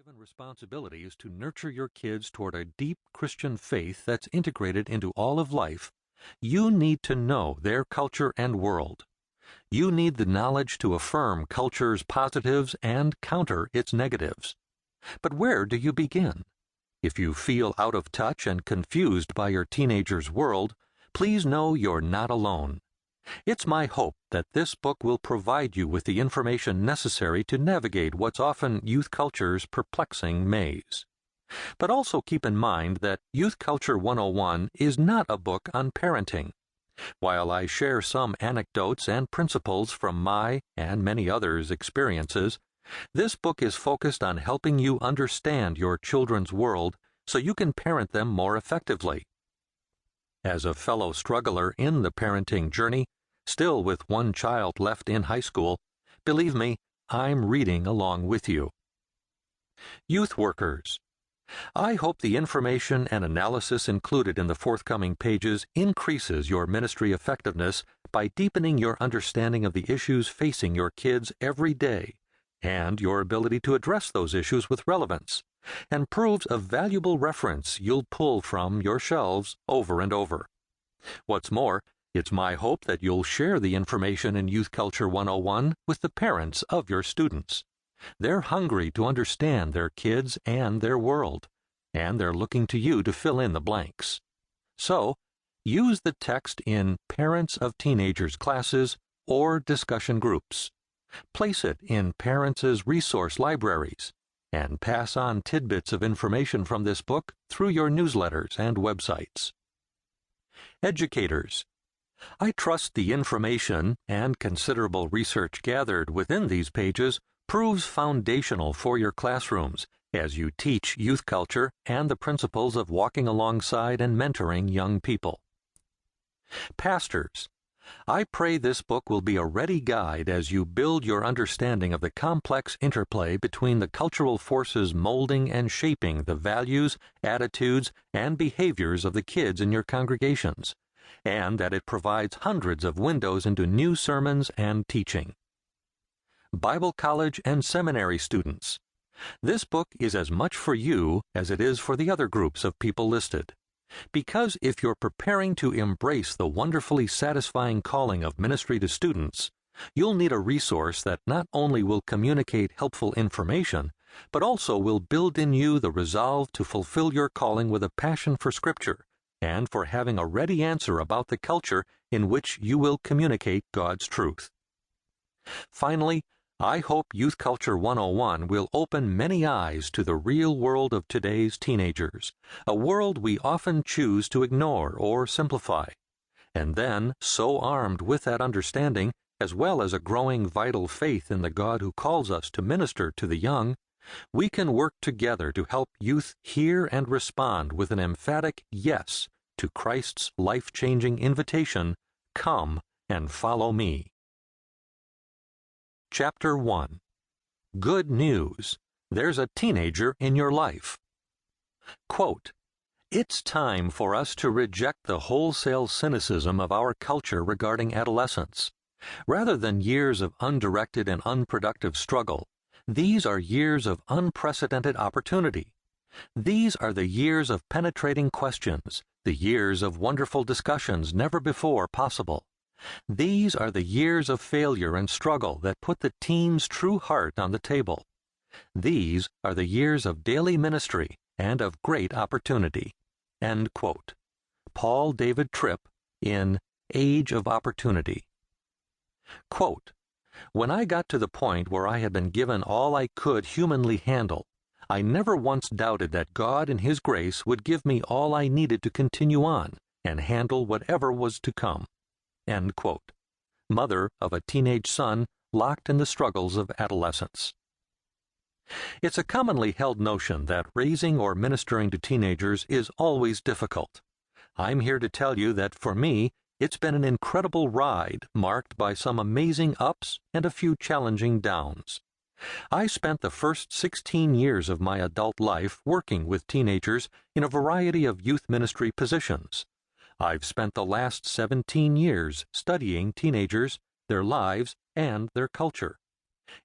God-given responsibility is to nurture your kids toward a deep Christian faith that's integrated into all of life, you need to know their culture and world. You need the knowledge to affirm culture's positives and counter its negatives. But where do you begin? If you feel out of touch and confused by your teenager's world, please know you're not alone. It's my hope that this book will provide you with the information necessary to navigate what's often youth culture's perplexing maze. But also keep in mind that Youth Culture 101 is not a book on parenting. While I share some anecdotes and principles from my and many others' experiences, this book is focused on helping you understand your children's world so you can parent them more effectively. As a fellow struggler in the parenting journey, still with one child left in high school, believe me, I'm reading along with you. Youth workers. I hope the information and analysis included in the forthcoming pages increases your ministry effectiveness by deepening your understanding of the issues facing your kids every day and your ability to address those issues with relevance, and proves a valuable reference you'll pull from your shelves over and over. What's more, it's my hope that you'll share the information in Youth Culture 101 with the parents of your students. They're hungry to understand their kids and their world, and they're looking to you to fill in the blanks. So, use the text in Parents of Teenagers classes or discussion groups. Place it in parents' resource libraries, and pass on tidbits of information from this book through your newsletters and websites. Educators. I trust the information and considerable research gathered within these pages proves foundational for your classrooms as you teach youth culture and the principles of walking alongside and mentoring young people. Pastors, I pray this book will be a ready guide as you build your understanding of the complex interplay between the cultural forces molding and shaping the values, attitudes, and behaviors of the kids in your congregations, and that it provides hundreds of windows into new sermons and teaching. Bible college and seminary students. This book is as much for you as it is for the other groups of people listed. Because if you're preparing to embrace the wonderfully satisfying calling of ministry to students, you'll need a resource that not only will communicate helpful information, but also will build in you the resolve to fulfill your calling with a passion for Scripture and for having a ready answer about the culture in which you will communicate God's truth. Finally, I hope Youth Culture 101 will open many eyes to the real world of today's teenagers, a world we often choose to ignore or simplify. And then, so armed with that understanding, as well as a growing vital faith in the God who calls us to minister to the young, we can work together to help youth hear and respond with an emphatic yes to Christ's life-changing invitation, "Come and follow me." Chapter 1. Good News. There's a Teenager in Your Life. Quote, "It's time for us to reject the wholesale cynicism of our culture regarding adolescence. Rather than years of undirected and unproductive struggle, these are years of unprecedented opportunity. These are the years of penetrating questions, the years of wonderful discussions never before possible. These are the years of failure and struggle that put the teen's true heart on the table. These are the years of daily ministry and of great opportunity." End quote. Paul David Tripp in Age of Opportunity. Quote, "When I got to the point where I had been given all I could humanly handle, I never once doubted that God in His grace would give me all I needed to continue on and handle whatever was to come." End quote. Mother of a teenage son locked in the struggles of adolescence. It's a commonly held notion that raising or ministering to teenagers is always difficult. I'm here to tell you that for me, it's been an incredible ride marked by some amazing ups and a few challenging downs. I spent the first 16 years of my adult life working with teenagers in a variety of youth ministry positions. I've spent the last 17 years studying teenagers, their lives, and their culture.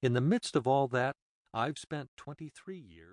In the midst of all that, I've spent 23 years